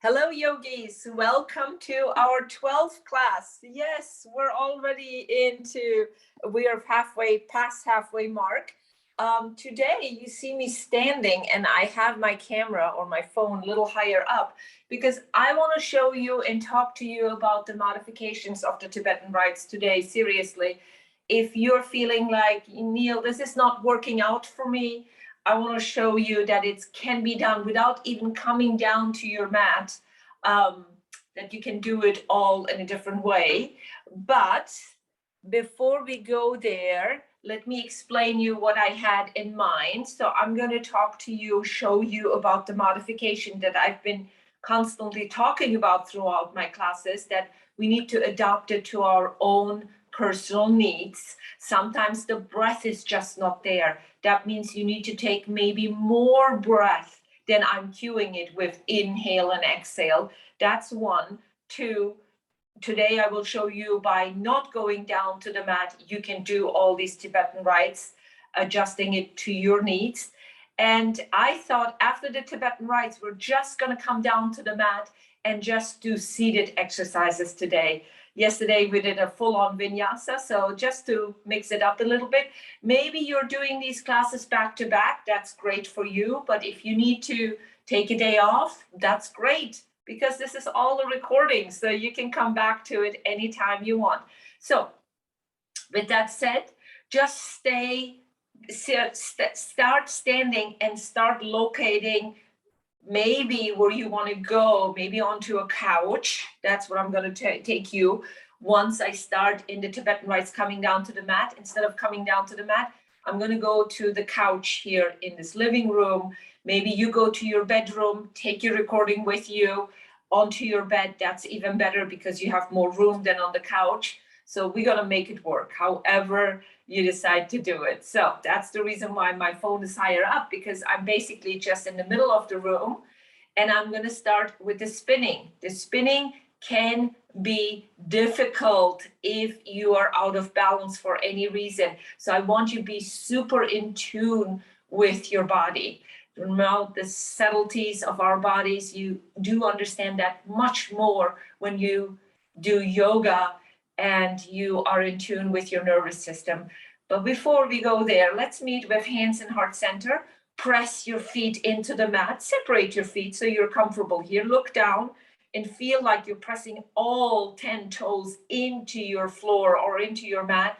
Hello, yogis. Welcome to our 12th class. Yes, we're already we are past halfway mark. Today, you see me standing and I have my camera or my phone a little higher up because I want to show you and talk to you about the modifications of the Tibetan rites today. Seriously, if you're feeling like, Neil, this is not working out for me, I want to show you that it can be done without even coming down to your mat, that you can do it all in a different way. But before we go there, let me explain you what I had in mind. So I'm going to talk to you, show you about the modification that I've been constantly talking about throughout my classes, that we need to adapt it to our own personal needs. Sometimes the breath is just not there. That means you need to take maybe more breath than I'm cueing it with inhale and exhale. That's one. Two, today I will show you by not going down to the mat, you can do all these Tibetan rites, adjusting it to your needs. And I thought after the Tibetan rites, we're just going to come down to the mat and just do seated exercises today. Yesterday, we did a full-on vinyasa, so just to mix it up a little bit. Maybe you're doing these classes back to back. That's great for you. But if you need to take a day off, that's great, because this is all a recording, so you can come back to it anytime you want. So with that said, just start standing and start locating maybe where you want to go, maybe onto a couch. That's where I'm going to take you. Once I start in the Tibetan rites coming down to the mat, instead of coming down to the mat, I'm going to go to the couch here in this living room. Maybe you go to your bedroom, take your recording with you onto your bed. That's even better because you have more room than on the couch. So we're going to make it work however you decide to do it. So that's the reason why my phone is higher up, because I'm basically just in the middle of the room, and I'm going to start with the spinning. The spinning can be difficult if you are out of balance for any reason. So I want you to be super in tune with your body. Remember the subtleties of our bodies. You do understand that much more when you do yoga and you are in tune with your nervous system. But before we go there, let's meet with hands in heart center. Press your feet into the mat. Separate your feet so you're comfortable here. Look down and feel like you're pressing all 10 toes into your floor or into your mat.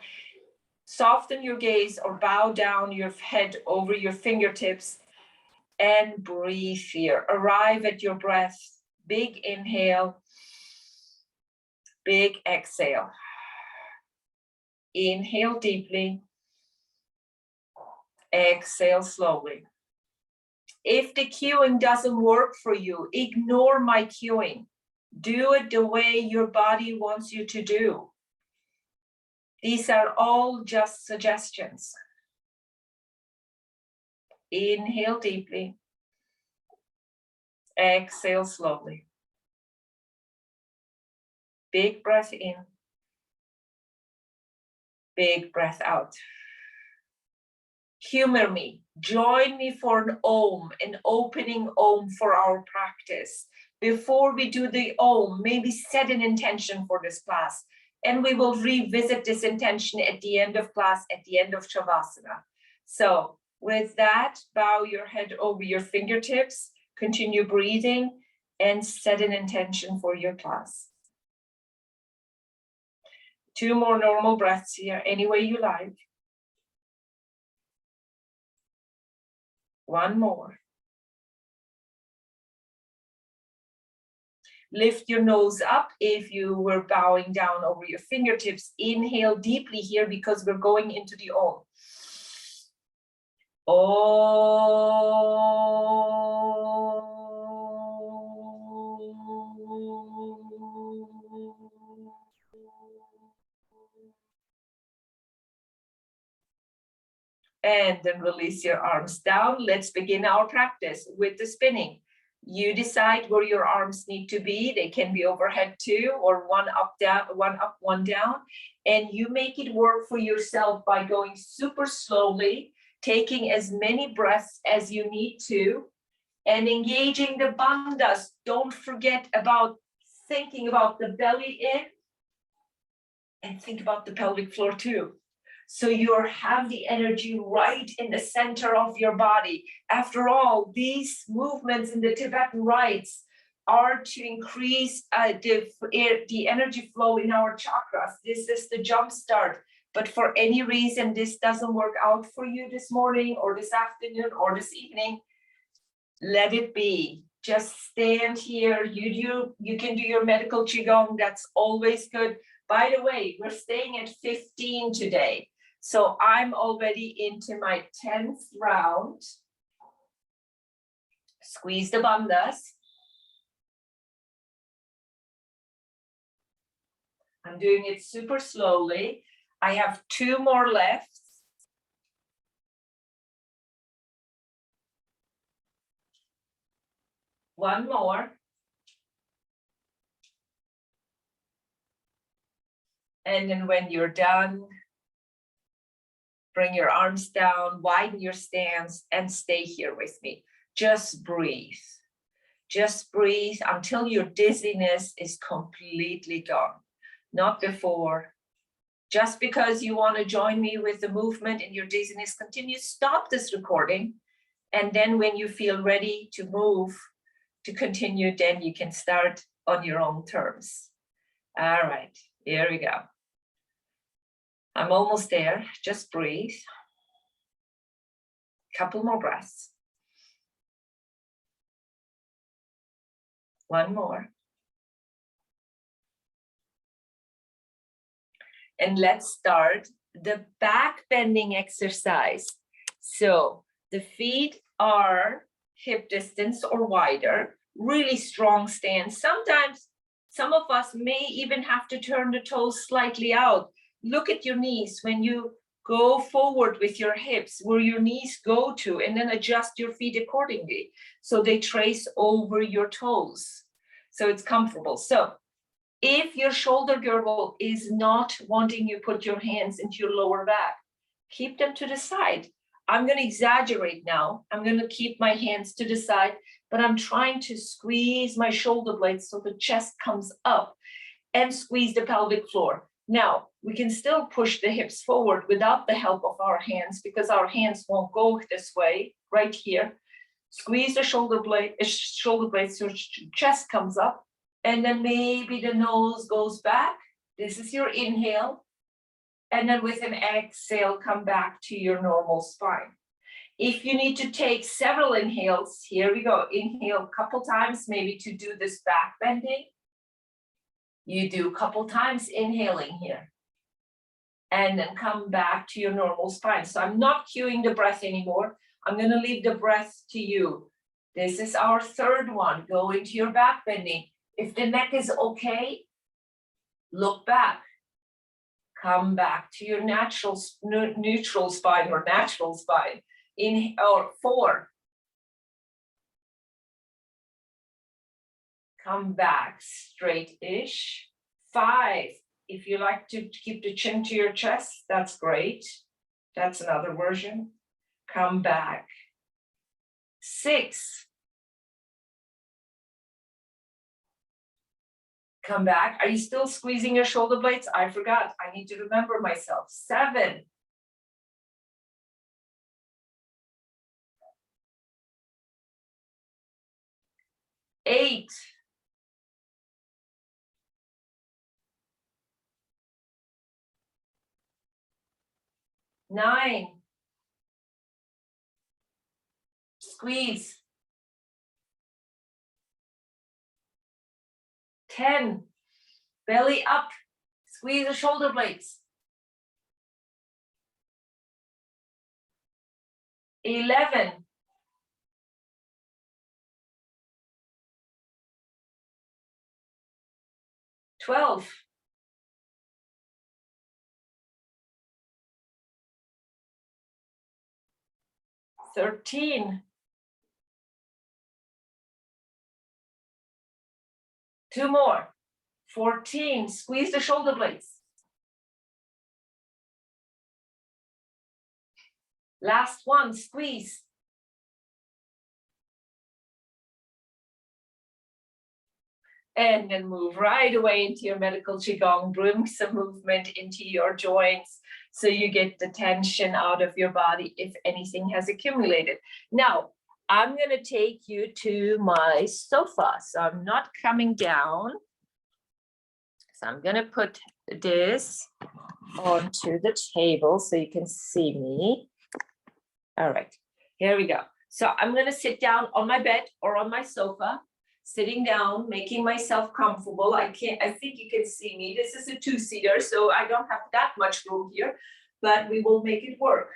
Soften your gaze or bow down your head over your fingertips and breathe here. Arrive at your breath. Big inhale. Big exhale. Inhale deeply. Exhale slowly. If the cueing doesn't work for you, ignore my cueing. Do it the way your body wants you to do. These are all just suggestions. Inhale deeply. Exhale slowly. Big breath in. Big breath out. Humor me. Join me for an Om, an opening Om for our practice. Before we do the Om, maybe set an intention for this class, and we will revisit this intention at the end of class, at the end of Shavasana. So with that, bow your head over your fingertips, continue breathing, and set an intention for your class. 2 more normal breaths here, any way you like. 1 more. Lift your nose up if you were bowing down over your fingertips. Inhale deeply here because we're going into the Om. Om. And then release your arms down. Let's begin our practice with the spinning. You decide where your arms need to be. They can be overhead too, or one up, one down. And you make it work for yourself by going super slowly, taking as many breaths as you need to. And engaging the bandhas. Don't forget about thinking about the belly in and think about the pelvic floor too. So you have the energy right in the center of your body. After all, these movements in the Tibetan rites are to increase the energy flow in our chakras. This is the jump start. But for any reason this doesn't work out for you this morning or this afternoon or this evening, let it be. Just stand here. You can do your medical qigong. That's always good. By the way, we're staying at 15 today. So I'm already into my 10th round. Squeeze the bandhas. I'm doing it super slowly. I have 2 more left. One more. And then when you're done, bring your arms down, widen your stance, and stay here with me. Just breathe. Just breathe until your dizziness is completely gone. Not before. Just because you want to join me with the movement and your dizziness continues, stop this recording. And then when you feel ready to move, to continue, then you can start on your own terms. All right, here we go. I'm almost there. Just breathe. Couple more breaths. One more. And let's start the back bending exercise. So the feet are hip distance or wider, really strong stance. Sometimes some of us may even have to turn the toes slightly out. Look at your knees when you go forward with your hips, where your knees go to, and then adjust your feet accordingly. So they trace over your toes. So it's comfortable. So if your shoulder girdle is not wanting you put your hands into your lower back, keep them to the side. I'm going to exaggerate now. I'm going to keep my hands to the side, but I'm trying to squeeze my shoulder blades so the chest comes up and squeeze the pelvic floor. Now, we can still push the hips forward without the help of our hands because our hands won't go this way, right here. Squeeze the shoulder blades so your chest comes up, and then maybe the nose goes back. This is your inhale. And then with an exhale, come back to your normal spine. If you need to take several inhales, here we go. Inhale a couple times, maybe to do this back bending. You do a couple times inhaling here. And then come back to your normal spine. So I'm not cueing the breath anymore. I'm going to leave the breath to you. This is our third one. Go into your back bending. If the neck is okay, look back. Come back to your neutral spine or natural spine. Or 4. Come back straight-ish. 5. If you like to keep the chin to your chest, that's great. That's another version. Come back. 6. Come back. Are you still squeezing your shoulder blades? I forgot. I need to remember myself. 7. 8. 9. Squeeze. 10. Belly up. Squeeze the shoulder blades. 11. 12. 13. 2 more. 14. Squeeze the shoulder blades. Last one. Squeeze. And then move right away into your medical Qigong, bring some movement into your joints so you get the tension out of your body if anything has accumulated. Now, I'm going to take you to my sofa. So I'm not coming down. So I'm going to put this onto the table so you can see me. All right, here we go. So I'm going to sit down on my bed or on my sofa, sitting down, making myself comfortable. I think you can see me. This is a two-seater, so I don't have that much room here, but we will make it work.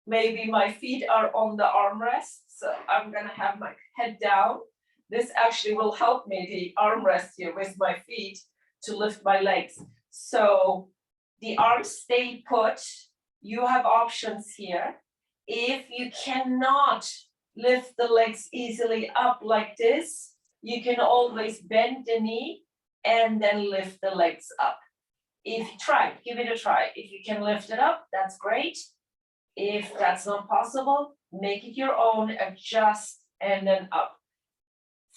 Maybe my feet are on the armrest, so I'm going to have my head down. This actually will help me, the armrest here with my feet, to lift my legs. So the arms stay put. You have options here. If you cannot lift the legs easily up like this, you can always bend the knee and then lift the legs up. If you try, give it a try. If you can lift it up, that's great. If that's not possible, make it your own, adjust and then up.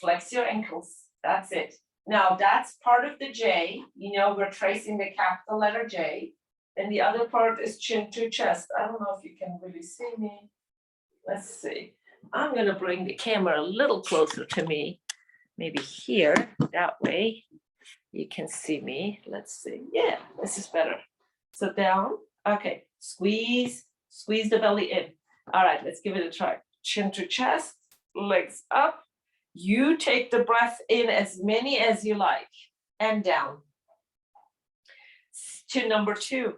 Flex your ankles, that's it. Now that's part of the J, you know, we're tracing the capital letter J. And the other part is chin to chest. I don't know if you can really see me. Let's see. I'm going to bring the camera a little closer to me. Maybe here, that way you can see me. Let's see. Yeah, this is better. So down. Okay. Squeeze the belly in. All right, let's give it a try. Chin to chest, legs up. You take the breath in as many as you like and down. To number 2.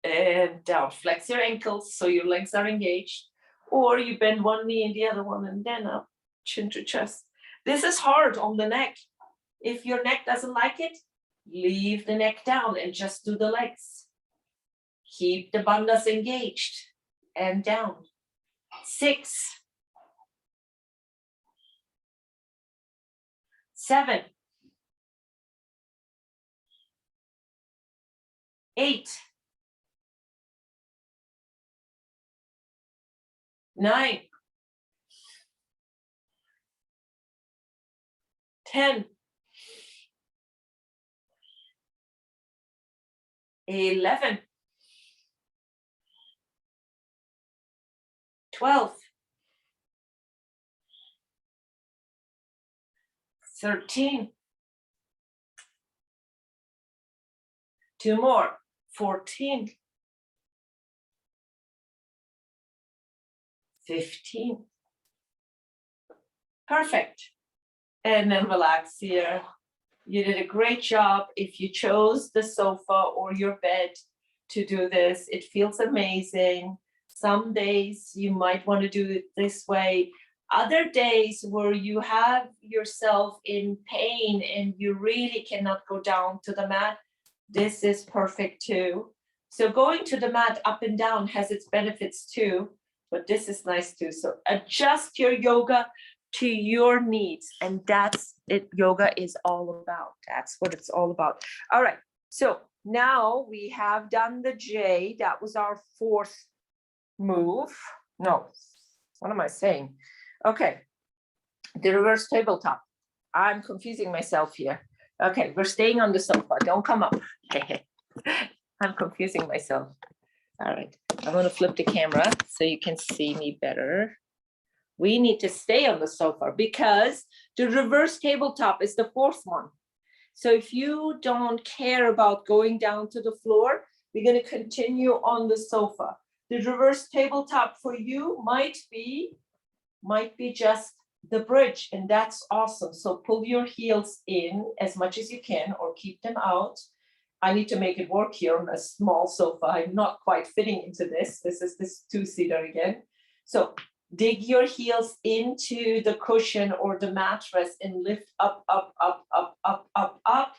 And down. Flex your ankles so your legs are engaged. Or you bend one knee and the other one and then up. Chin to chest. This is hard on the neck. If your neck doesn't like it, leave the neck down and just do the legs. Keep the bandhas engaged and down. 6, 7, 8, 9, 10, 11, 12, 13, 2 more, 14, 15. Perfect. And then relax here. You did a great job. If you chose the sofa or your bed to do this, it feels amazing. Some days you might want to do it this way. Other days where you have yourself in pain and you really cannot go down to the mat, this is perfect too. So going to the mat up and down has its benefits too, but this is nice too. So adjust your yoga to your needs, and that's it. Yoga is all about. That's what it's all about. All right, so now we have done the J. That was our 4th move. No, what am I saying? Okay, the reverse tabletop. I'm confusing myself here. Okay, we're staying on the sofa. Don't come up. I'm confusing myself. All right, I'm going to flip the camera so you can see me better. We need to stay on the sofa because the reverse tabletop is the 4th one. So if you don't care about going down to the floor, we're going to continue on the sofa. The reverse tabletop for you might be just the bridge, and that's awesome. So pull your heels in as much as you can or keep them out. I need to make it work here on a small sofa. I'm not quite fitting into this. This is this 2-seater again. So dig your heels into the cushion or the mattress and lift up, up, up, up, up, up, up.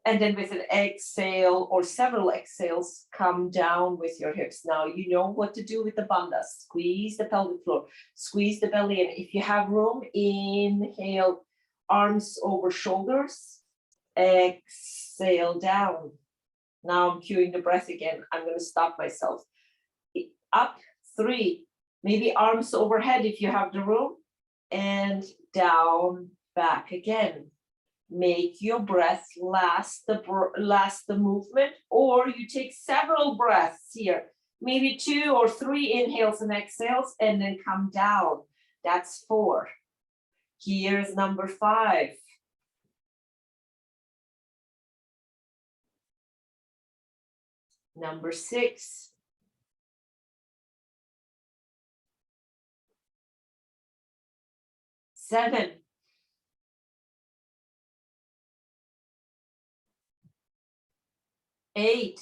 And then with an exhale or several exhales, come down with your hips. Now you know what to do with the bandhas. Squeeze the pelvic floor, squeeze the belly in. If you have room, inhale, arms over shoulders, exhale down. Now I'm cueing the breath again. I'm going to stop myself. Up, 3, maybe arms overhead if you have the room, and down, back again. Make your breath last the movement, or you take several breaths here, maybe 2 or 3 inhales and exhales, and then come down. That's 4. Here's number 5. Number 6. 7. 8.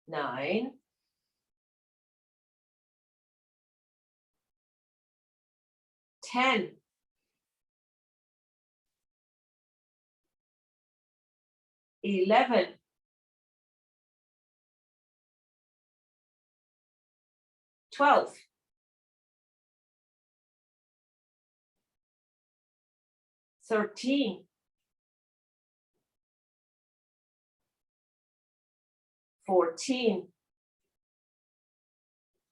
9. 10. 11. 12. 13. 14.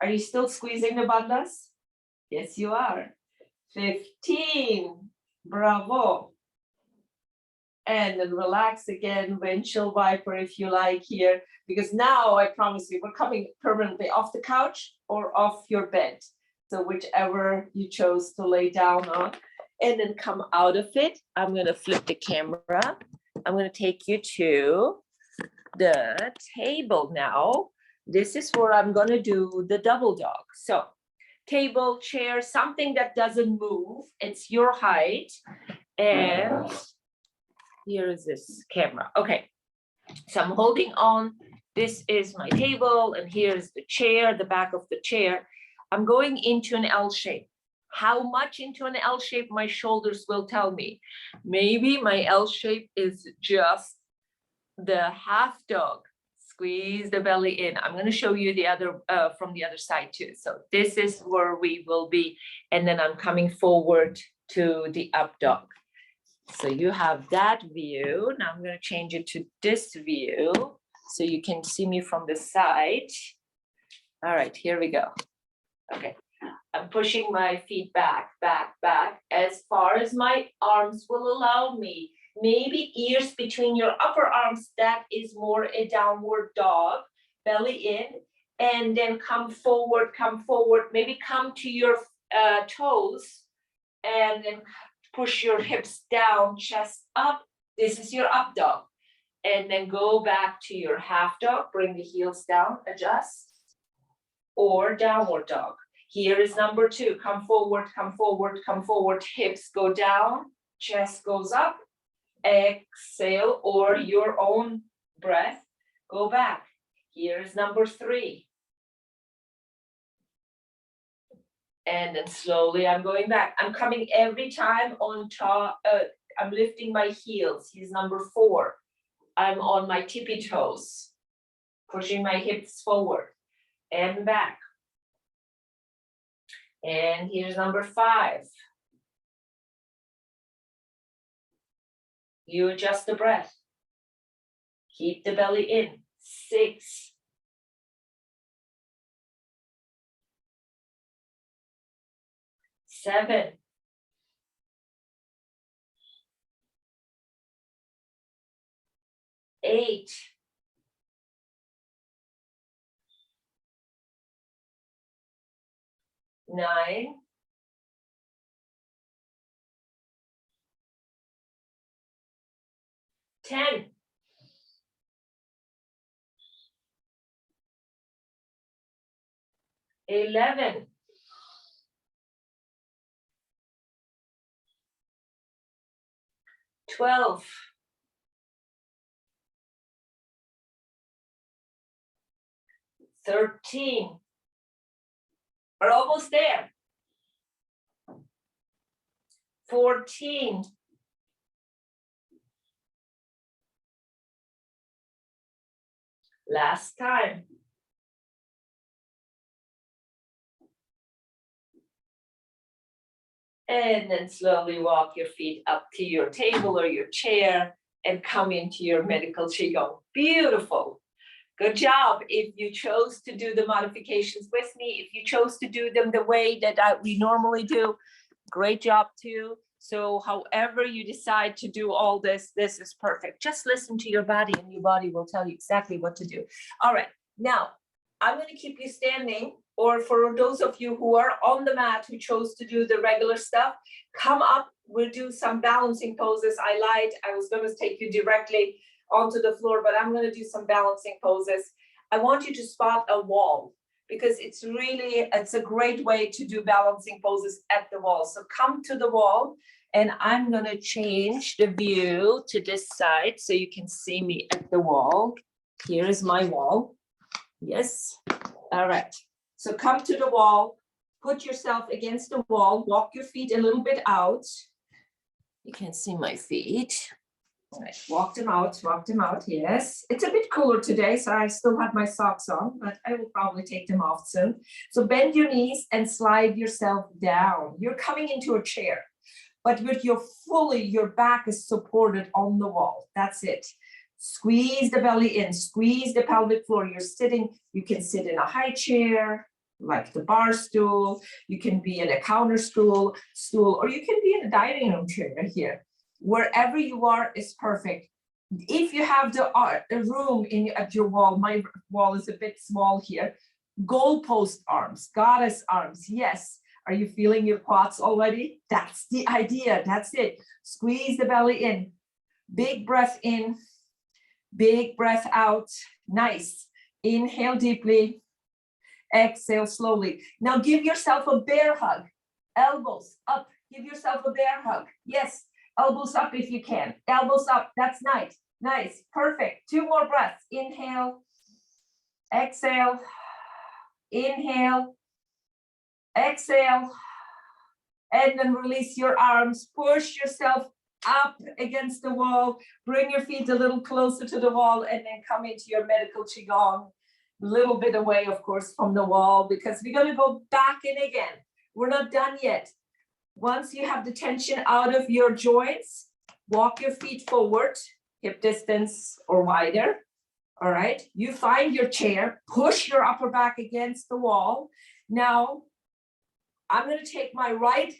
Are you still squeezing the bandhas? Yes, you are. 15. Bravo. And then relax again, windshield wiper if you like here, because now I promise you, we're coming permanently off the couch or off your bed. So whichever you chose to lay down on, and then come out of it. I'm going to flip the camera. I'm going to take you to the table now. This is where I'm going to do the double dog. So table, chair, something that doesn't move. It's your height. And here is this camera. Okay, so I'm holding on. This is my table, and here's the chair, the back of the chair. I'm going into an L shape. How much into an L shape my shoulders will tell me. Maybe my L shape is just the half dog. Squeeze the belly in. I'm going to show you the other from the other side too. So this is where we will be, and then I'm coming forward to the up dog. So you have that view. Now I'm going to change it to this view so you can see me from the side. All right, here we go. Okay, I'm pushing my feet back, back, back as far as my arms will allow me. Maybe ears between your upper arms. That is more a downward dog. Belly in, and then come forward, maybe come to your toes, and then push your hips down, chest up. This is your up dog. And then go back to your half dog, bring the heels down, adjust, or downward dog. Here is number 2. Come forward, hips go down, chest goes up, exhale, or your own breath, go back. Here is number 3. And then slowly I'm going back. I'm coming every time on top. I'm lifting my heels. Here's number 4. I'm on my tippy toes, pushing my hips forward and back. And here's number 5. You adjust the breath. Keep the belly in. 6. 7. 8. 9. 10. 11. 12. 13. We're almost there. 14. 'Last time. 'And then slowly walk your feet up to your table or your chair and come into your medical qigong. Beautiful. Good job. If you chose to do the modifications with me, if you chose to do them the way that we normally do, great job too. So however you decide to do all this, this is perfect. Just listen to your body and your body will tell you exactly what to do. All right, now I'm going to keep you standing, or for those of you who are on the mat who chose to do the regular stuff, come up, we'll do some balancing poses. I lied, I was going to take you directly onto the floor, but I'm going to do some balancing poses. I want you to spot a wall because it's a great way to do balancing poses at the wall. So come to the wall and I'm going to change the view to this side so you can see me at the wall. Here is my wall. Yes. All right. So come to the wall, put yourself against the wall, walk your feet a little bit out. You can see my feet. All right, walk them out, yes. It's a bit cooler today, so I still have my socks on, but I will probably take them off soon. So bend your knees and slide yourself down. You're coming into a chair, but with your back is supported on the wall. That's it. Squeeze the belly in, squeeze the pelvic floor. You're sitting, you can sit in a high chair, like the bar stool. You can be in a counter stool, or you can be in a dining room chair here. Wherever you are is perfect. If you have the room at your wall, my wall is a bit small here, goalpost arms, goddess arms, yes. Are you feeling your quads already? That's the idea, that's it. Squeeze the belly in, big breath in, big breath out, nice. Inhale deeply, exhale slowly. Now give yourself a bear hug, elbows up, give yourself a bear hug, yes. Elbows up if you can. Elbows up. That's nice. Nice. Perfect. 2 more breaths. Inhale. Exhale. Inhale. Exhale. And then release your arms. Push yourself up against the wall. Bring your feet a little closer to the wall and then come into your medical Qigong. A little bit away, of course, from the wall because we're going to go back in again. We're not done yet. Once you have the tension out of your joints, walk your feet forward, hip distance or wider. All right. You find your chair, push your upper back against the wall. Now, I'm going to take my right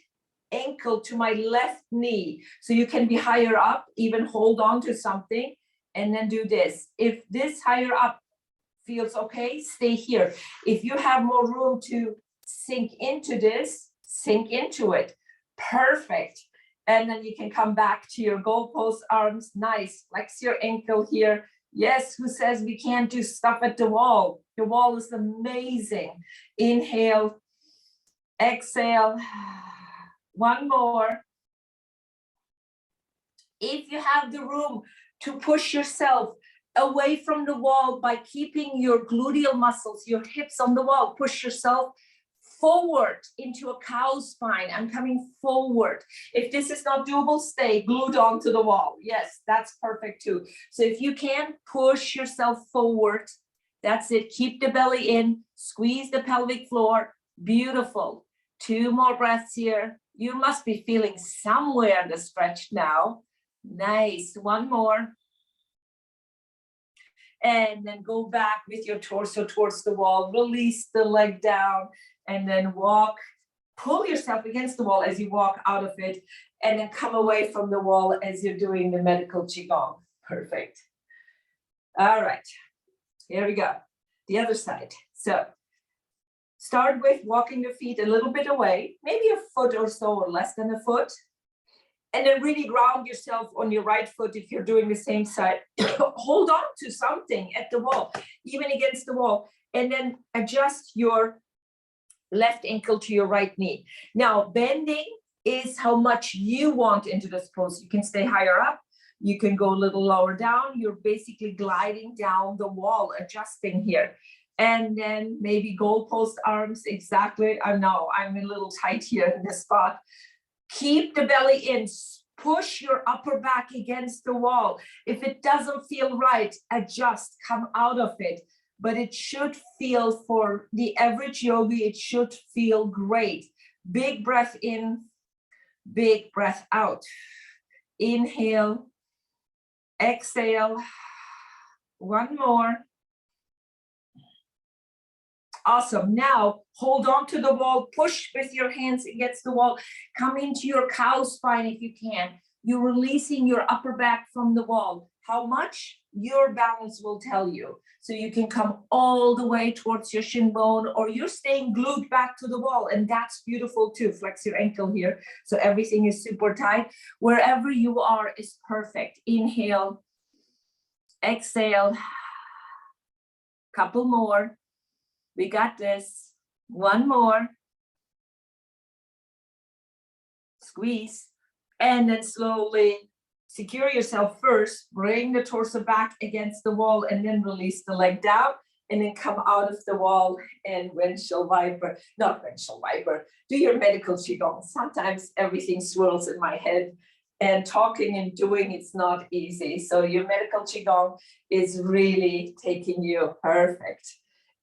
ankle to my left knee. So you can be higher up, even hold on to something, and then do this. If this higher up feels okay, stay here. If you have more room to sink into this, sink into it. Perfect. And then you can come back to your goalpost arms. Nice. Flex your ankle here. Yes, who says we can't do stuff at the wall? The wall is amazing. Inhale, exhale. One more. If you have the room to push yourself away from the wall by keeping your gluteal muscles, your hips on the wall, push yourself forward into a cow spine. I'm coming forward. If this is not doable, stay glued onto the wall. Yes, that's perfect too. So if you can, push yourself forward. That's it. Keep the belly in, squeeze the pelvic floor. Beautiful. 2 more breaths here. You must be feeling somewhere the stretch now. Nice. 1 more. And then go back with your torso towards the wall. Release the leg down and then walk. Pull yourself against the wall as you walk out of it and then come away from the wall as you're doing the medical Qigong. Perfect. All right. Here we go. The other side. So start with walking your feet a little bit away, maybe a foot or so or less than a foot. And then really ground yourself on your right foot if you're doing the same side. Hold on to something at the wall, even against the wall, and then adjust your left ankle to your right knee. Now, bending is how much you want into this pose. You can stay higher up. You can go a little lower down. You're basically gliding down the wall, adjusting here. And then maybe goalpost arms, exactly. I know I'm a little tight here in this spot. Keep the belly in, push your upper back against the wall. If it doesn't feel right, adjust, come out of it. But it should feel, for the average yogi, it should feel great. Big breath in, big breath out. Inhale, exhale. 1 more. Awesome. Now hold on to the wall, push with your hands against the wall, come into your cow spine if you can. You're releasing your upper back from the wall. How much? Your balance will tell you. So you can come all the way towards your shin bone, or you're staying glued back to the wall, and that's beautiful too. Flex your ankle here. So everything is super tight. Wherever you are is perfect. Inhale, exhale, couple more. We got this. One more. Squeeze. And then slowly secure yourself first. Bring the torso back against the wall and then release the leg down. And then come out of the wall and windshield wiper. Not windshield wiper. Do your medical qigong. Sometimes everything swirls in my head. And talking and doing, it's not easy. So your medical qigong is really taking you perfect.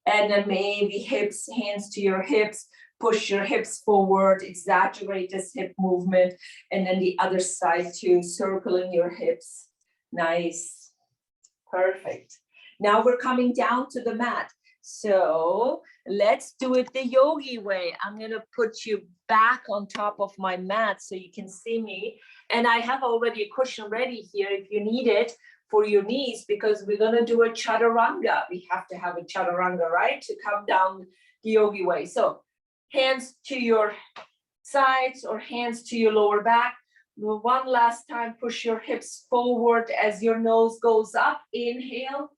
And then maybe hips, hands to your hips, push your hips forward, exaggerate this hip movement. And then the other side too, circling your hips. Nice, perfect. Now we're coming down to the mat. So let's do it the yogi way. I'm gonna put you back on top of my mat so you can see me. And I have already a cushion ready here if you need it for your knees, because we're gonna do a chaturanga. We have to have a chaturanga, right? To come down the yogi way. So hands to your sides or hands to your lower back. One last time, push your hips forward as your nose goes up. Inhale.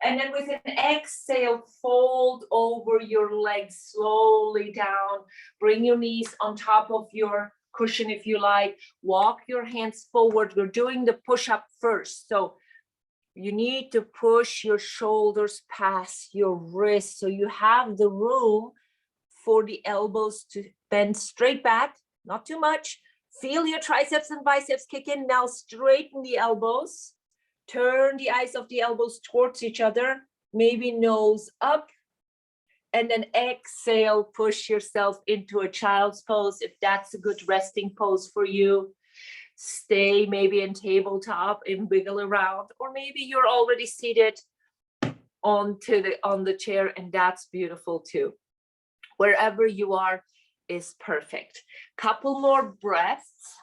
And then with an exhale, fold over your legs slowly down. Bring your knees on top of your cushion if you like. Walk your hands forward. We're doing the push-up first. So you need to push your shoulders past your wrists so you have the room for the elbows to bend straight back, not too much. Feel your triceps and biceps kick in. Now straighten the elbows. Turn the eyes of the elbows towards each other, maybe nose up, and then exhale, push yourself into a child's pose if that's a good resting pose for you. Stay maybe in tabletop and wiggle around, or maybe you're already seated on the chair, and that's beautiful too. Wherever you are is perfect. Couple more breaths.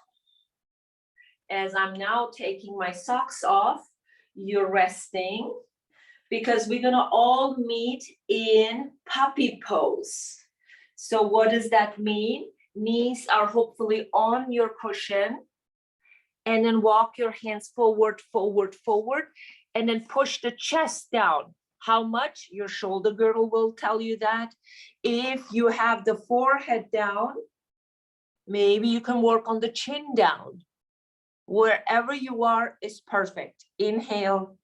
As I'm now taking my socks off, you're resting, because we're gonna all meet in puppy pose. So what does that mean? Knees are hopefully on your cushion, and then walk your hands forward, forward, forward, and then push the chest down. How much? Your shoulder girdle will tell you that. If you have the forehead down, maybe you can work on the chin down. Wherever you are is perfect. Inhale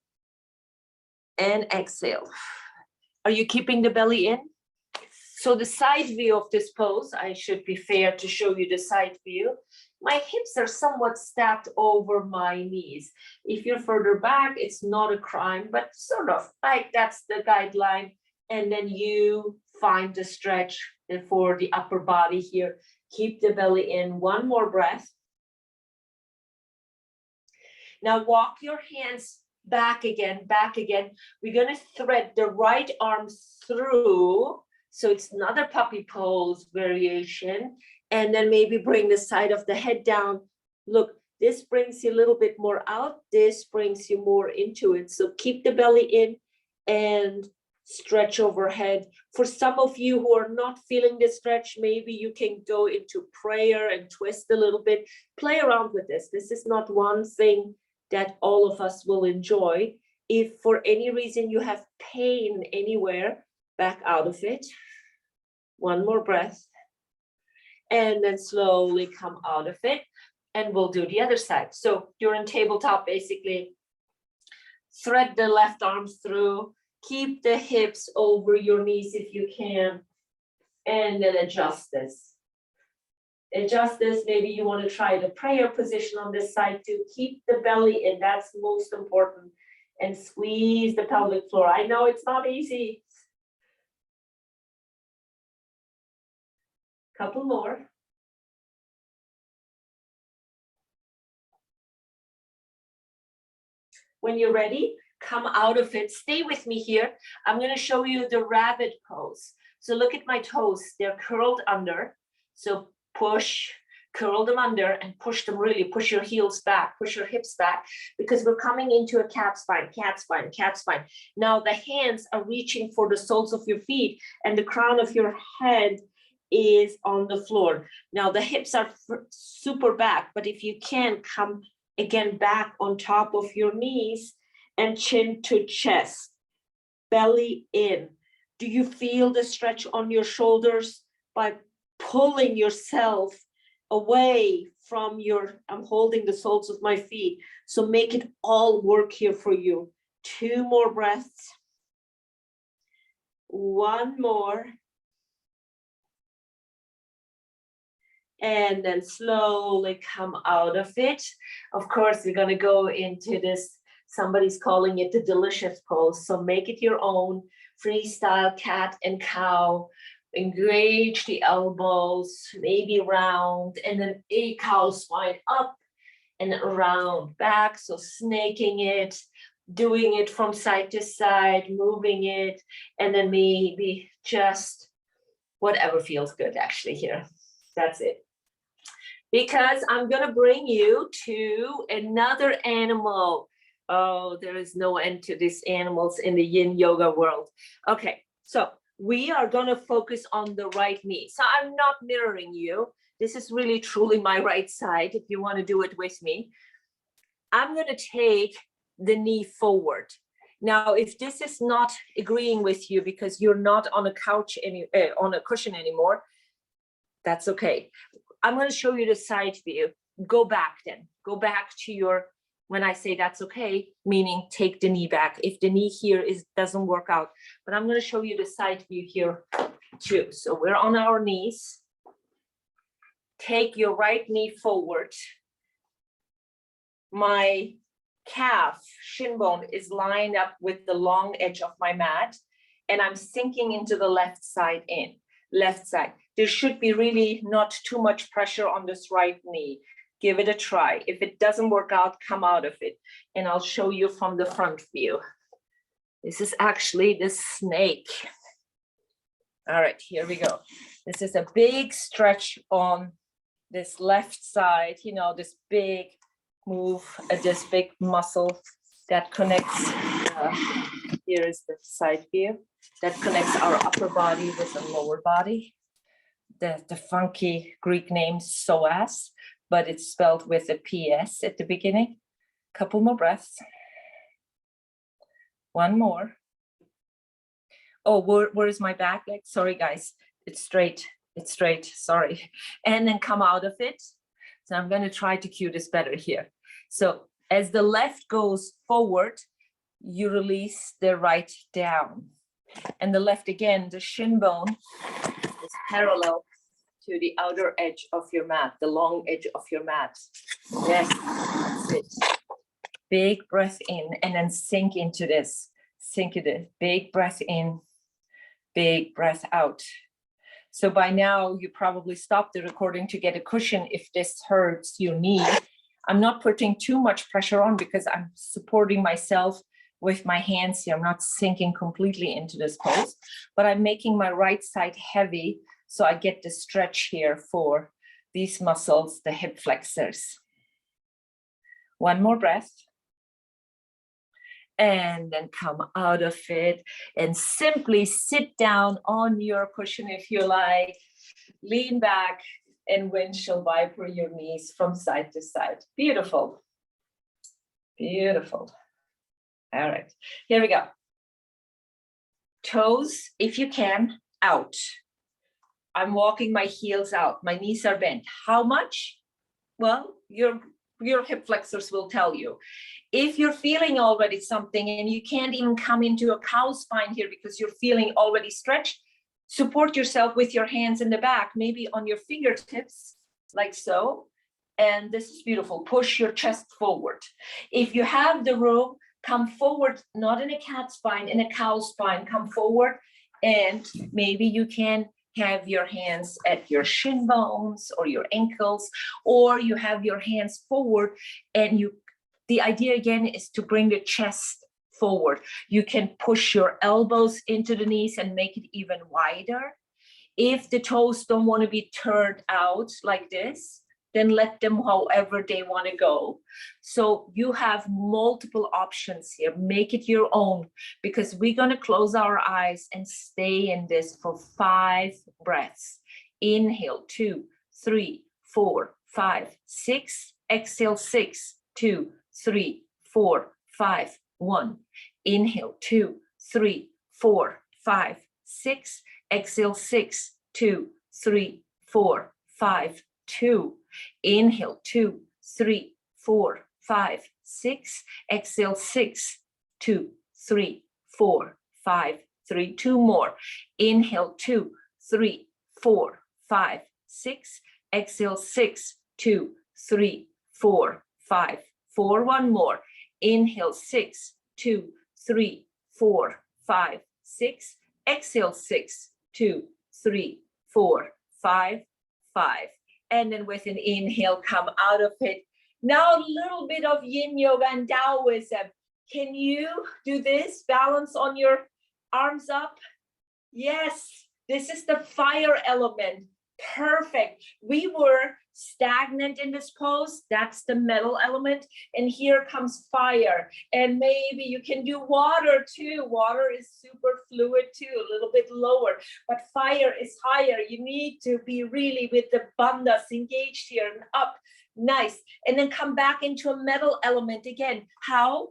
and exhale. Are you keeping the belly in? So the side view of this pose, I should be fair to show you the side view. My hips are somewhat stacked over my knees. If you're further back, it's not a crime, but sort of like that's the guideline. And then you find the stretch for the upper body here. Keep the belly in. One more breath. Now walk your hands back again, back again. We're gonna thread the right arm through. So it's another puppy pose variation. And then maybe bring the side of the head down. Look, this brings you a little bit more out. This brings you more into it. So keep the belly in and stretch overhead. For some of you who are not feeling the stretch, maybe you can go into prayer and twist a little bit. Play around with this. This is not one thing that all of us will enjoy. If for any reason you have pain anywhere, back out of it. One more breath. And then slowly come out of it. And we'll do the other side. So you're in tabletop, basically. Thread the left arm through. Keep the hips over your knees if you can. And then adjust this. Adjust this. Maybe you want to try the prayer position on this side too. Keep the belly in. That's most important. And squeeze the pelvic floor. I know it's not easy. Couple more. When you're ready, come out of it. Stay with me here. I'm going to show you the rabbit pose. So look at my toes. They're curled under. So push, curl them under and push them really. Push your heels back, push your hips back, because we're coming into a cat spine, cat spine, cat spine. Now the hands are reaching for the soles of your feet and the crown of your head is on the floor. Now the hips are super back, but if you can, come again back on top of your knees and chin to chest, belly in. Do you feel the stretch on your shoulders by pulling yourself away from your, I'm holding the soles of my feet. So make it all work here for you. 2 more breaths. 1 more. And then slowly come out of it. Of course, we're gonna go into this, somebody's calling it the delicious pose. So make it your own, freestyle cat and cow. Engage the elbows, maybe round, and then a cow spine up and around back. So snaking it, doing it from side to side, moving it, and then maybe just whatever feels good actually here. That's it. Because I'm gonna bring you to another animal. Oh, there is no end to these animals in the yin yoga world. Okay, so we are gonna focus on the right knee. So I'm not mirroring you. This is really truly my right side if you wanna do it with me. I'm gonna take the knee forward. Now, if this is not agreeing with you because you're not on a couch, on a cushion anymore, that's okay. I'm going to show you the side view. Go back then. Go back to your, when I say that's okay, meaning take the knee back. If the knee here doesn't work out, but I'm going to show you the side view here too. So we're on our knees. Take your right knee forward. My calf, shin bone is lined up with the long edge of my mat, and I'm sinking into the left side in. Left side. There should be really not too much pressure on this right knee. Give it a try. If it doesn't work out, come out of it. And I'll show you from the front view. This is actually the snake. All right, here we go. This is a big stretch on this left side, you know, this big move, this big muscle that connects, here is the side view, that connects our upper body with the lower body. The funky Greek name psoas, but it's spelled with a PS at the beginning. Couple more breaths. 1 more. Oh, where is my back leg? Sorry, guys. It's straight. It's straight. Sorry. And then come out of it. So I'm going to try to cue this better here. So as the left goes forward, you release the right down. And the left again, the shin bone is parallel to the outer edge of your mat, the long edge of your mat. Yes, that's it. Big breath in and then sink into this. Sink it. Big breath in, big breath out. So by now, you probably stopped the recording to get a cushion if this hurts your knee. I'm not putting too much pressure on because I'm supporting myself with my hands here. I'm not sinking completely into this pose, but I'm making my right side heavy so I get the stretch here for these muscles, the hip flexors. 1 more breath. And then come out of it and simply sit down on your cushion if you like. Lean back and windshield wiper your knees from side to side. Beautiful. Beautiful. All right, here we go. Toes, if you can, out. I'm walking my heels out. My knees are bent. How much? Well, your hip flexors will tell you. If you're feeling already something and you can't even come into a cow spine here because you're feeling already stretched, support yourself with your hands in the back, maybe on your fingertips, like so. And this is beautiful. Push your chest forward. If you have the room, come forward, not in a cat spine, in a cow spine. Come forward, and maybe you can have your hands at your shin bones or your ankles, or you have your hands forward, and the idea again is to bring the chest forward. You can push your elbows into the knees and make it even wider. If the toes don't want to be turned out like this, then let them however they want to go. So you have multiple options here. Make it your own, because we're going to close our eyes and stay in this for 5 breaths. Inhale, 2, 3, 4, 5, 6. Exhale, 6, 2, 3, 4, 5, 1. Inhale, 2, 3, 4, 5, 6. Exhale, 6, 2, 3, 4, 5, 2. Inhale, 2, 3, 4, 5, 6. Exhale, 6, 2, 3, 4, 5, 3. 2 more. Inhale, 2, 3, 4, 5, 6. Exhale, 6, 2, 3, 4, 5, 4. 1 more. Inhale, 6, 2, 3, 4, 5, 6. Exhale, 6, 2, 3, 4, 5, 5. And then with an inhale, come out of it. Now a little bit of yin yoga and Taoism. Can you do this? Balance on your arms up. Yes, this is the fire element. Perfect. We were stagnant in this pose. That's the metal element. And here comes fire. And maybe you can do water too. Water is super fluid too, a little bit lower. But fire is higher. You need to be really with the bandhas engaged here and up. Nice. And then come back into a metal element again. How?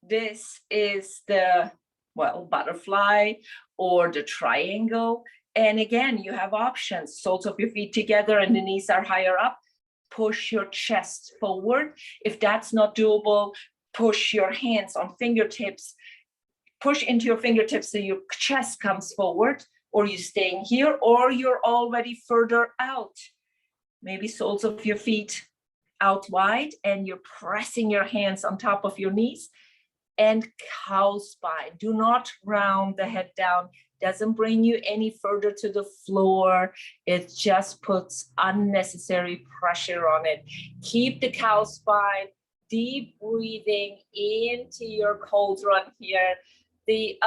This is the, well, butterfly or the triangle. And again, you have options. Soles of your feet together and the knees are higher up. Push your chest forward. If that's not doable, push your hands on fingertips. Push into your fingertips so your chest comes forward, or you're staying here, or you're already further out. Maybe soles of your feet out wide and you're pressing your hands on top of your knees. And cow spine. Do not round the head down. Doesn't bring you any further to the floor. It just puts unnecessary pressure on it. Keep the cow spine. Deep breathing into your cauldron here. The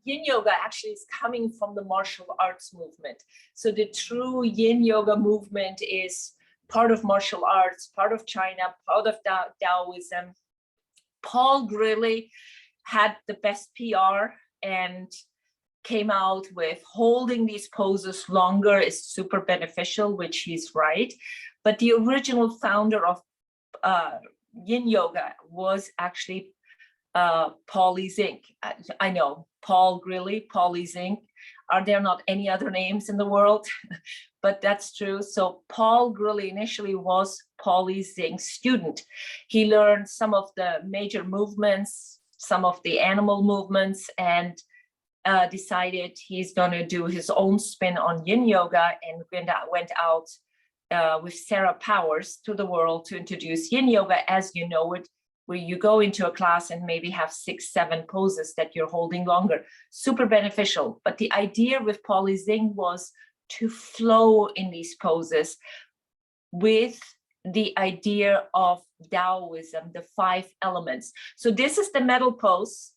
yin yoga actually is coming from the martial arts movement. So the true yin yoga movement is part of martial arts, part of China, part of Taoism. Paul Grilly had the best PR and came out with holding these poses longer is super beneficial, which he's right. But the original founder of yin yoga was actually Paulie Zink. I know, Paul Grilly, Paulie Zink. Are there not any other names in the world? But that's true. So Paul Grilly initially was Paulie Zink's student. He learned some of the major movements, some of the animal movements, and decided he's going to do his own spin on yin yoga, and went out with Sarah Powers to the world to introduce yin yoga as you know it, where you go into a class and maybe have 6, 7 poses that you're holding longer. Super beneficial. But the idea with Paulie Zink was to flow in these poses with the idea of Taoism, the 5 elements. So this is the metal pose,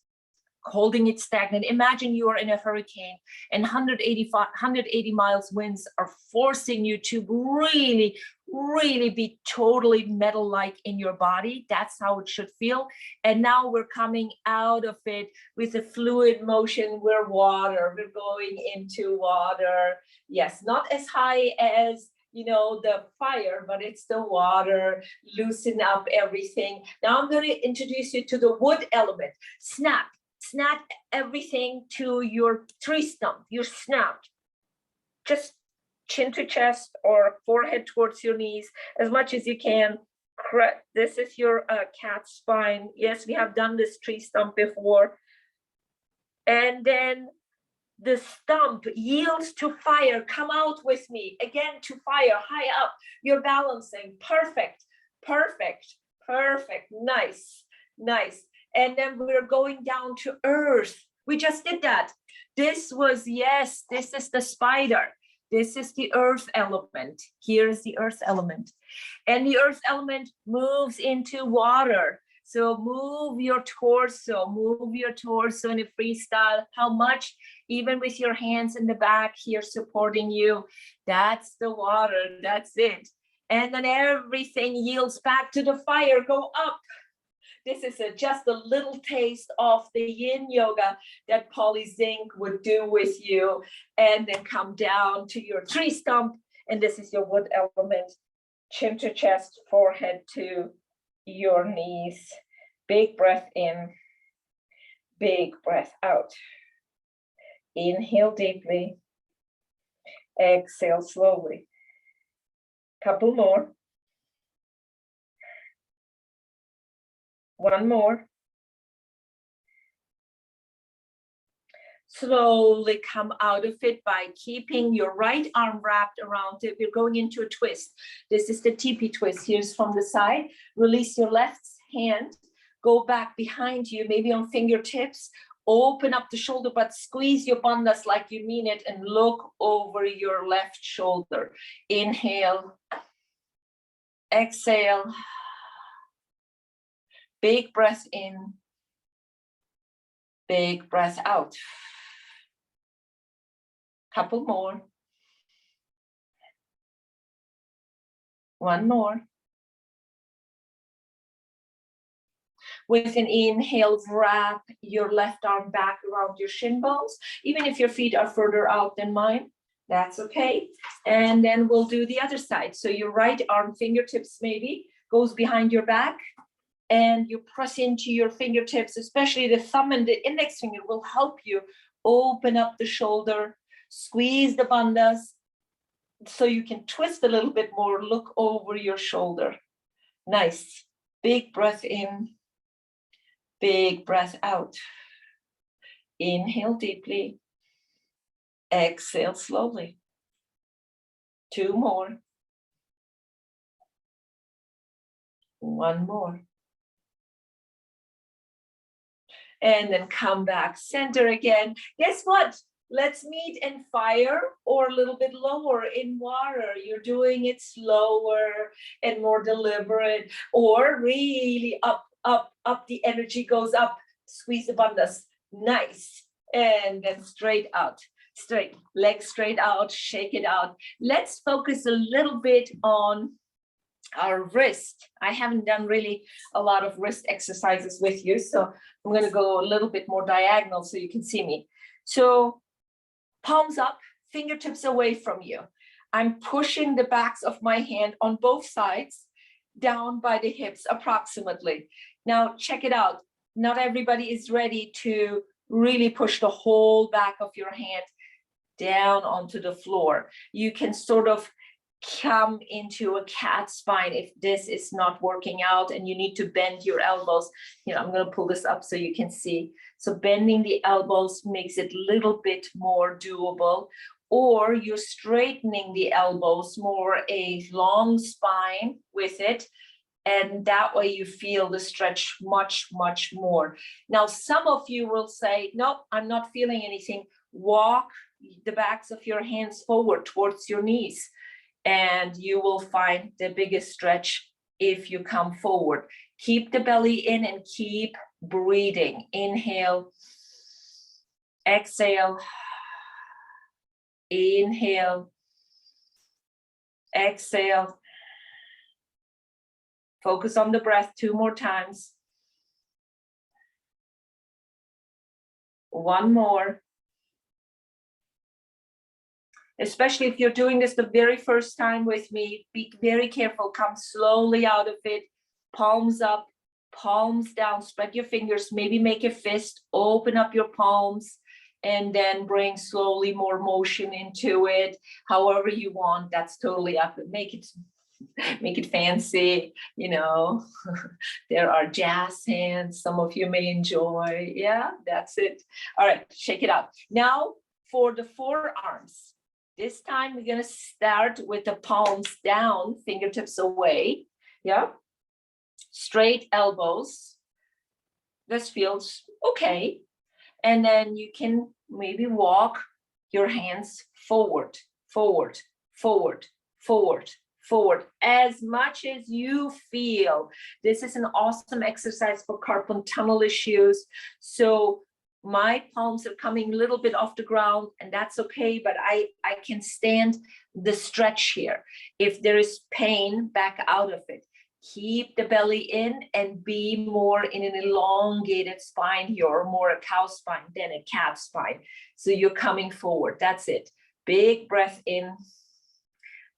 holding it stagnant. Imagine you are in a hurricane and 180 miles winds are forcing you to really be totally metal-like in your body. That's how it should feel. And now we're coming out of it with a fluid motion. We're water, we're going into water. Yes, not as high as, you know, the fire, but it's the water. Loosen up everything. Now I'm going to introduce you to the wood element. Snap everything to your tree stump. You snap, just chin to chest or forehead towards your knees as much as you can. Correct. This is your cat spine. Yes, we have done this tree stump before. And then the stump yields to fire. Come out with me again to fire. High up. You're balancing. Perfect. Nice. And then we're going down to earth. We just did that. This is the spider. This is the earth element. Here is the earth element. And the earth element moves into water. So move your torso in a freestyle. How much? Even with your hands in the back here supporting you. That's the water, that's it. And then everything yields back to the fire, go up. This is just a little taste of the yin yoga that Polly Zink would do with you. And then come down to your tree stump. And this is your wood element. Chin to chest, forehead to your knees. Big breath in, big breath out. Inhale deeply, exhale slowly. Couple more. One more. Slowly come out of it by keeping your right arm wrapped around it. We're going into a twist. This is the teepee twist. Here's from the side. Release your left hand. Go back behind you, maybe on fingertips. Open up the shoulder, but squeeze your bandhas like you mean it and look over your left shoulder. Inhale. Exhale. Big breath in. Big breath out. Couple more. One more. With an inhale, wrap your left arm back around your shin bones. Even if your feet are further out than mine, that's okay. And then we'll do the other side. So your right arm, fingertips maybe, goes behind your back. And you press into your fingertips, especially the thumb and the index finger will help you open up the shoulder, squeeze the bandhas, so you can twist a little bit more, look over your shoulder. Nice. Big breath in, big breath out. Inhale deeply, exhale slowly. Two more. One more. And then come back, center again. Guess what? Let's meet in fire or a little bit lower in water. You're doing it slower and more deliberate, or really up, up, up. The energy goes up. Squeeze the bandhas. Nice. And then straight out. Straight. Legs straight out. Shake it out. Let's focus a little bit on our wrist. I haven't done really a lot of wrist exercises with you, so I'm going to go a little bit more diagonal so you can see me. So palms up, fingertips away from you. I'm pushing the backs of my hand on both sides down by the hips approximately. Now check it out. Not everybody is ready to really push the whole back of your hand down onto the floor. You can sort of come into a cat spine if this is not working out and you need to bend your elbows. You know, I'm going to pull this up so you can see. So bending the elbows makes it a little bit more doable, or you're straightening the elbows, more a long spine with it. And that way you feel the stretch much, much more. Now, some of you will say, nope, I'm not feeling anything. Walk the backs of your hands forward towards your knees, and you will find the biggest stretch if you come forward. Keep the belly in and keep breathing. Inhale, exhale, inhale, exhale. Focus on the breath 2 more times. One more. Especially if you're doing this the very first time with me, be very careful. Come slowly out of it. Palms up, palms down. Spread your fingers. Maybe make a fist. Open up your palms. And then bring slowly more motion into it. However you want. That's totally up. Make it fancy. You know, there are jazz hands. Some of you may enjoy. Yeah, that's it. All right, shake it out. Now for the forearms. This time we're going to start with the palms down, fingertips away. Yeah. Straight elbows. This feels okay. And then you can maybe walk your hands forward, forward, forward, forward, forward as much as you feel. This is an awesome exercise for carpal tunnel issues. So my palms are coming a little bit off the ground, and that's okay, but I can stand the stretch here. If there is pain, back out of it. Keep the belly in and be more in an elongated spine here, or more a cow spine than a calf spine. So you're coming forward. That's it. Big breath in,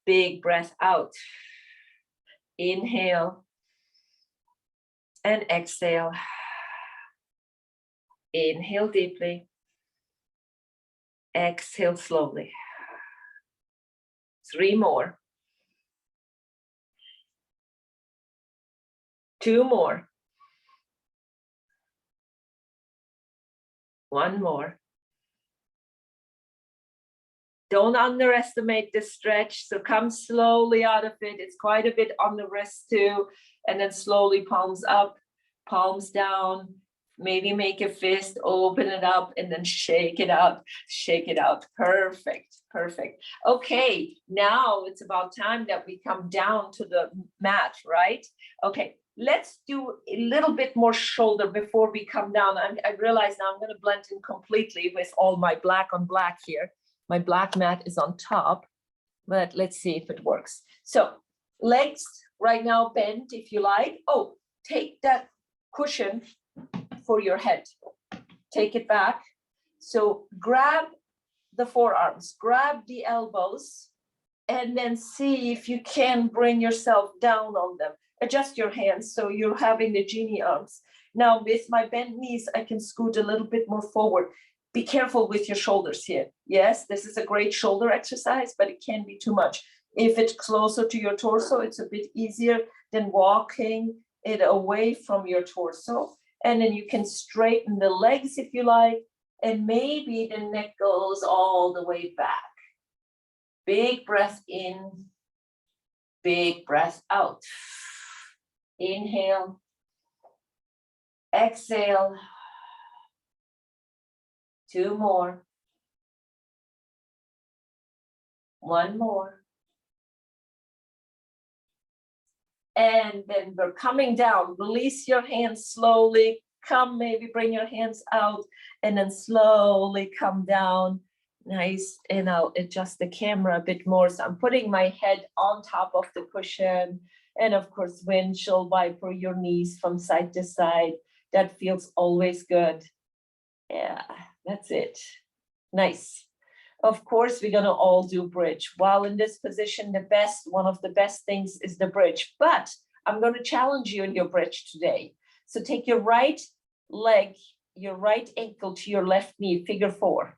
big breath out. Inhale and exhale. Inhale deeply. Exhale slowly. 3 more. 2 more. 1 more. Don't underestimate the stretch. So come slowly out of it. It's quite a bit on the wrist too. And then slowly palms up, palms down. Maybe make a fist, open it up, and then shake it out, shake it out. Perfect, perfect. Okay, now it's about time that we come down to the mat, right? Okay, let's do a little bit more shoulder before we come down. I realize now I'm going to blend in completely with all my black on black here. My black mat is on top, but let's see if it works. So legs right now bent if you like. Oh, take that cushion for your head. Take it back. So grab the forearms, grab the elbows, and then see if you can bring yourself down on them. Adjust your hands so you're having the genie arms. Now with my bent knees, I can scoot a little bit more forward. Be careful with your shoulders here. Yes, this is a great shoulder exercise, but it can be too much. If it's closer to your torso, it's a bit easier than walking it away from your torso. And then you can straighten the legs if you like, and maybe the neck goes all the way back. Big breath in, big breath out. Inhale, exhale. 2 more. 1 more. And then we're coming down. Release your hands slowly. Come, maybe bring your hands out and then slowly come down. Nice. And I'll adjust the camera a bit more. So I'm putting my head on top of the cushion. And of course, windshield wiper your knees from side to side. That feels always good. Yeah, that's it. Nice. Of course, we're going to all do bridge. While in this position, one of the best things is the bridge. But I'm going to challenge you in your bridge today. So take your right leg, your right ankle to your left knee, figure 4.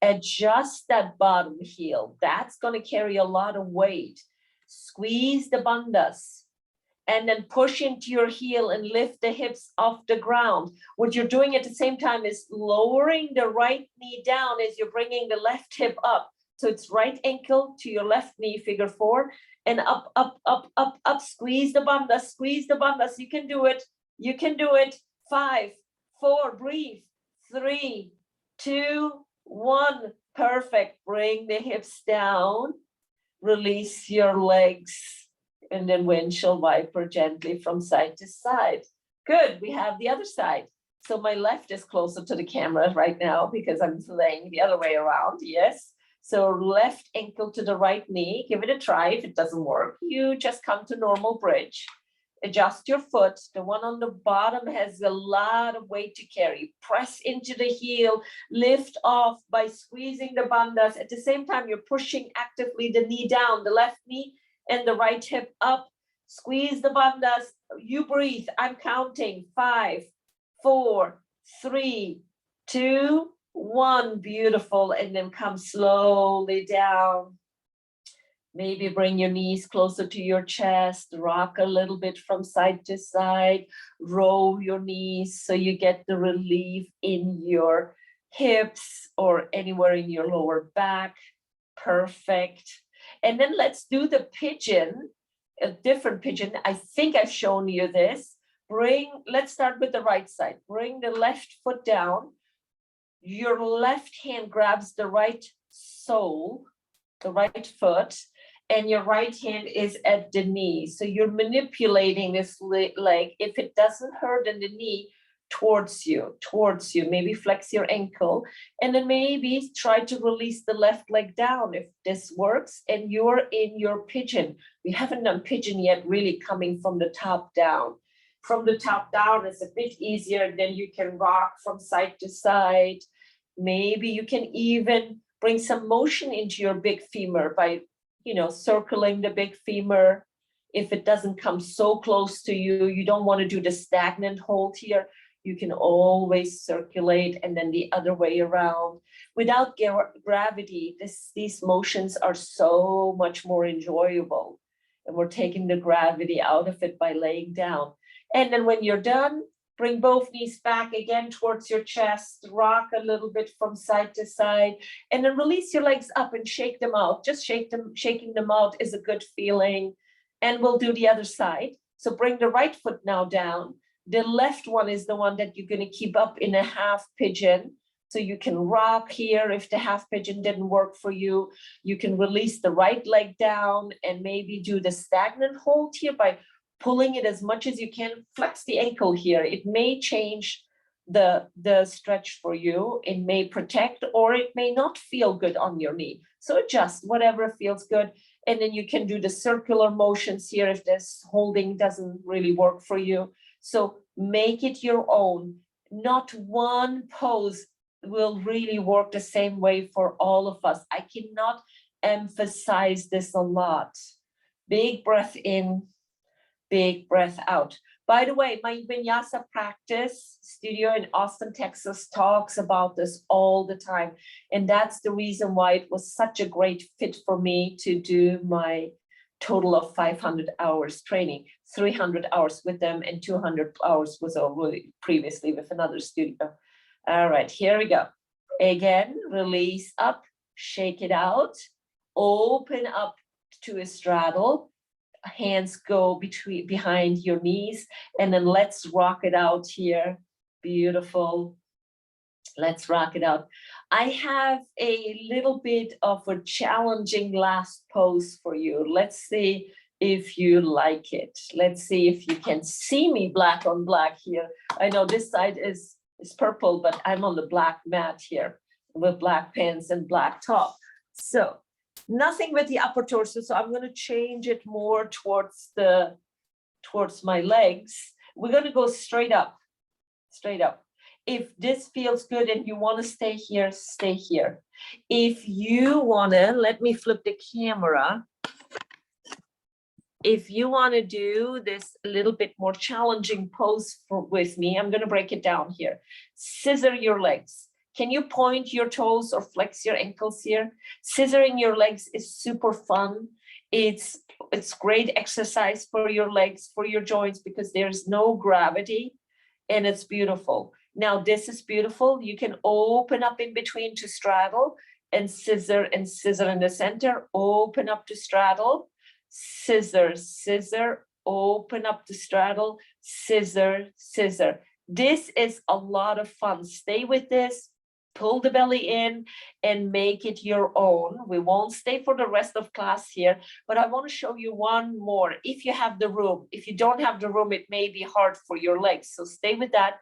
Adjust that bottom heel. That's going to carry a lot of weight. Squeeze the bandhas. And then push into your heel and lift the hips off the ground. What you're doing at the same time is lowering the right knee down as you're bringing the left hip up. So it's right ankle to your left knee, figure 4, and up, up, up, up, up. Squeeze the bandhas, squeeze the bandhas. You can do it. You can do it. 5, 4, breathe. 3, 2, 1. Perfect. Bring the hips down. Release your legs. And then windshield wiper gently from side to side. Good, we have the other side. So my left is closer to the camera right now because I'm laying the other way around, yes. So left ankle to the right knee, give it a try. If it doesn't work, you just come to normal bridge. Adjust your foot. The one on the bottom has a lot of weight to carry. Press into the heel, lift off by squeezing the bandhas. At the same time, you're pushing actively the knee down, the left knee and the right hip up. Squeeze the bandhas. You breathe. I'm counting. 5, 4, 3, 2, 1. Beautiful. And then come slowly down. Maybe bring your knees closer to your chest. Rock a little bit from side to side. Roll your knees so you get the relief in your hips or anywhere in your lower back. Perfect. And then let's do the pigeon, a different pigeon. I think I've shown you this. Let's start with the right side. Bring the left foot down. Your left hand grabs the right sole, the right foot, and your right hand is at the knee. So you're manipulating this leg. If it doesn't hurt in the knee, towards you, maybe flex your ankle, and then maybe try to release the left leg down if this works, and you're in your pigeon. We haven't done pigeon yet, really coming from the top down. From the top down, it's a bit easier. Then you can rock from side to side. Maybe you can even bring some motion into your big femur by, circling the big femur. If it doesn't come so close to you, you don't want to do the stagnant hold here. You can always circulate, and then the other way around. Without gravity, these motions are so much more enjoyable. And we're taking the gravity out of it by laying down. And then when you're done, bring both knees back again towards your chest, rock a little bit from side to side, and then release your legs up and shake them out. Just shaking them out is a good feeling. And we'll do the other side. So bring the right foot now down. The left one is the one that you're going to keep up in a half pigeon. So you can rock here. If the half pigeon didn't work for you, you can release the right leg down and maybe do the stagnant hold here by pulling it as much as you can. Flex the ankle here. It may change the stretch for you. It may protect, or it may not feel good on your knee. So adjust whatever feels good. And then you can do the circular motions here if this holding doesn't really work for you. So make it your own. Not one pose will really work the same way for all of us. I cannot emphasize this a lot. Big breath in, big breath out. By the way, my vinyasa practice studio in Austin, Texas talks about this all the time. And that's the reason why it was such a great fit for me to do my total of 500 hours training, 300 hours with them, and 200 hours was already previously with another studio. All right, here we go. Again, release up, shake it out, open up to a straddle. Hands go behind your knees, and then let's rock it out here. Beautiful. Let's rock it out. I have a little bit of a challenging last pose for you. Let's see if you like it. Let's see if you can see me black on black here. I know this side is purple, but I'm on the black mat here with black pants and black top. So nothing with the upper torso. So I'm going to change it more towards my legs. We're going to go straight up. If this feels good and you want to stay here, stay here. If you want to, let me flip the camera. If you want to do this a little bit more challenging pose with me, I'm going to break it down here. Scissor your legs. Can you point your toes or flex your ankles here? Scissoring your legs is super fun. It's great exercise for your legs, for your joints, because there's no gravity and it's beautiful. Now this is beautiful. You can open up in between to straddle and scissor in the center, open up to straddle, scissor, scissor, open up to straddle, scissor, scissor. This is a lot of fun. Stay with this. Pull the belly in and make it your own. We won't stay for the rest of class here, but I want to show you one more. If you have the room, if you don't have the room, it may be hard for your legs. So stay with that.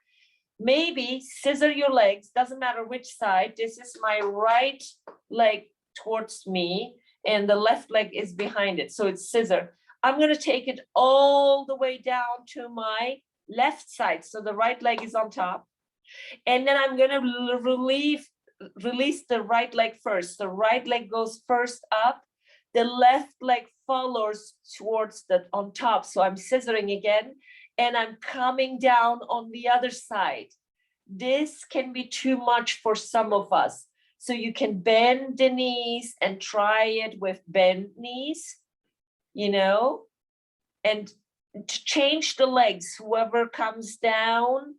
Maybe scissor your legs, doesn't matter which side. This is my right leg towards me and the left leg is behind it. So it's scissor. I'm going to take it all the way down to my left side. So the right leg is on top. And then I'm going to release the right leg first. The right leg goes first up. The left leg follows towards the on top. So I'm scissoring again, and I'm coming down on the other side. This can be too much for some of us. So you can bend the knees and try it with bent knees, and to change the legs. Whoever comes down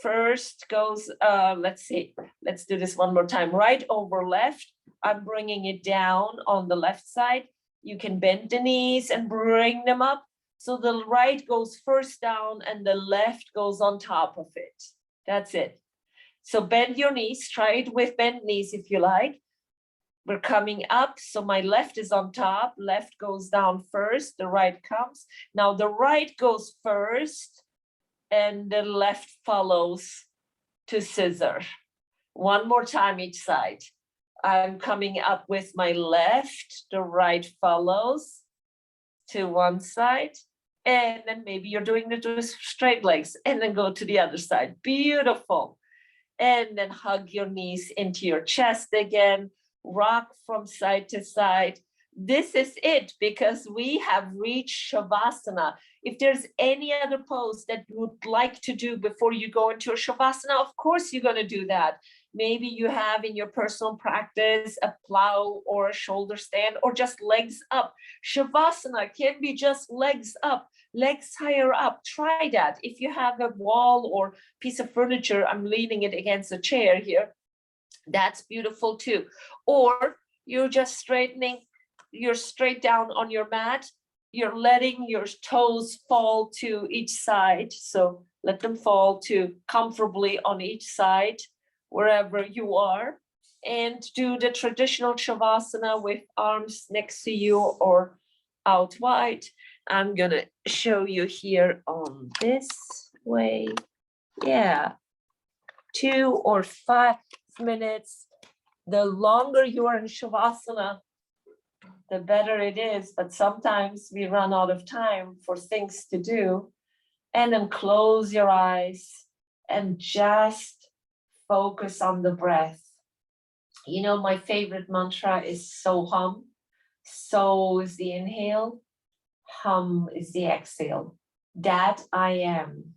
first goes, let's see, let's do this one more time. Right over left, I'm bringing it down on the left side. You can bend the knees and bring them up. So the right goes first down and the left goes on top of it. That's it. So bend your knees, try it with bent knees if you like. We're coming up, so my left is on top, left goes down first, the right comes. Now the right goes first, and the left follows to scissor. One more time each side. I'm coming up with my left, the right follows to one side, and then maybe you're doing the straight legs, and then go to the other side. Beautiful. And then hug your knees into your chest again, rock from side to side. This is it, because we have reached Shavasana. If there's any other pose that you would like to do before you go into a Shavasana, of course you're going to do that. Maybe you have in your personal practice a plow or a shoulder stand, or just legs up. Shavasana can be just legs up, legs higher up. Try that. If you have a wall or piece of furniture, I'm leaning it against a chair here, that's beautiful too. Or you're just straightening, you're straight down on your mat, you're letting your toes fall to each side. So let them fall to comfortably on each side, wherever you are, and do the traditional Shavasana with arms next to you or out wide. I'm gonna show you here on this way. Yeah, 2 or 5 minutes. The longer you are in Shavasana, the better it is, but sometimes we run out of time for things to do. And then close your eyes and just focus on the breath. You know, my favorite mantra is so hum. So is the inhale, hum is the exhale. That I am.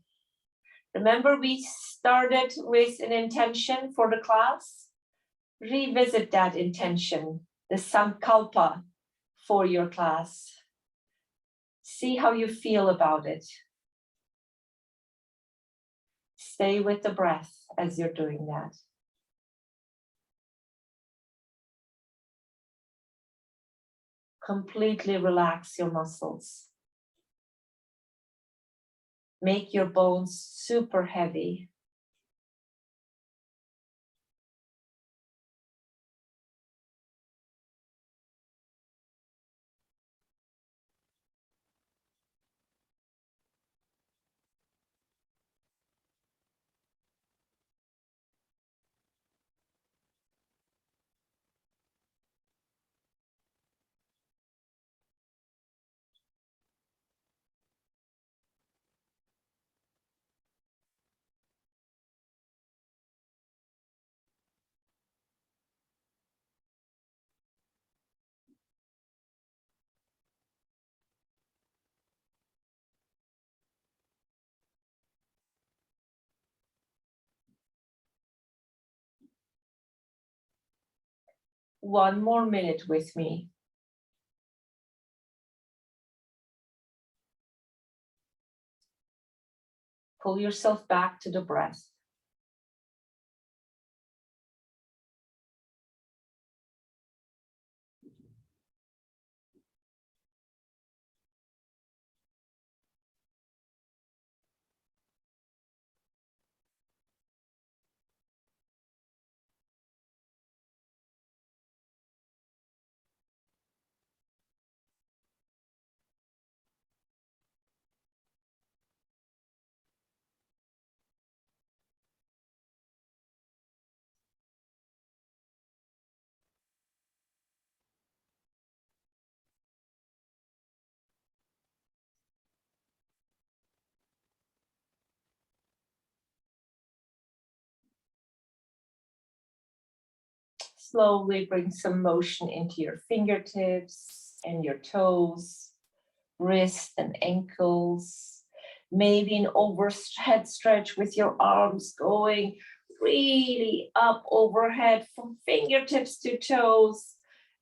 Remember, we started with an intention for the class. Revisit that intention, the sankalpa for your class. See how you feel about it. Stay with the breath as you're doing that. Completely relax your muscles. Make your bones super heavy. One more minute with me. Pull yourself back to the breath. Slowly bring some motion into your fingertips and your toes, wrists and ankles. Maybe an overhead stretch with your arms going really up overhead from fingertips to toes.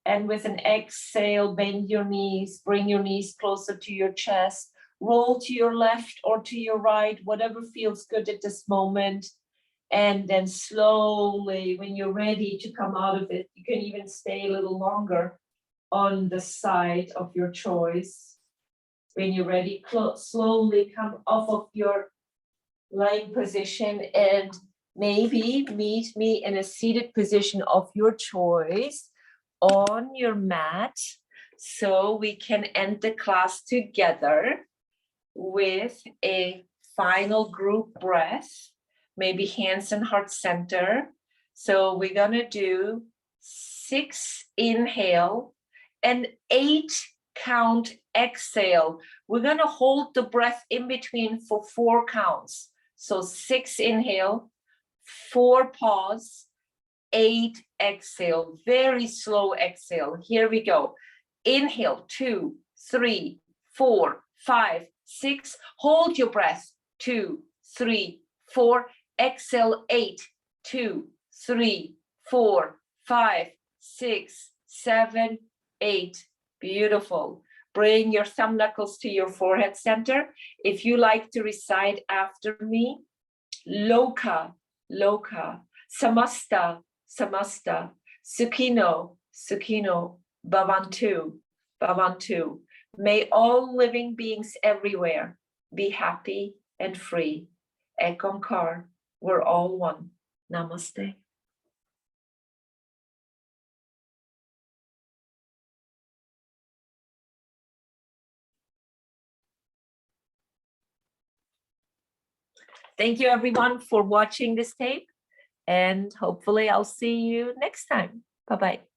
And with an exhale, bend your knees, bring your knees closer to your chest, roll to your left or to your right, whatever feels good at this moment. And then slowly, when you're ready to come out of it, you can even stay a little longer on the side of your choice. When you're ready, slowly come off of your lying position and maybe meet me in a seated position of your choice. on your mat so we can end the class together with a final group breath, maybe hands and heart center. So we're gonna do 6 inhale and 8 count exhale. We're gonna hold the breath in between for 4 counts. So 6 inhale, 4 pause, 8 exhale, very slow exhale. Here we go. Inhale, 2, 3, 4, 5, 6. Hold your breath. 2, 3, 4. Exhale, 8, 2, 3, 4, 5, 6, 7, 8. Beautiful. Bring your thumb knuckles to your forehead center. If you like to recite after me, Loka, Loka, Samasta, Samasta, Sukhino, Sukhino, Bhavantu, Bhavantu. May all living beings everywhere be happy and free. Ekankar, we're all one. Namaste. Thank you everyone for watching this tape, and hopefully I'll see you next time. Bye-bye.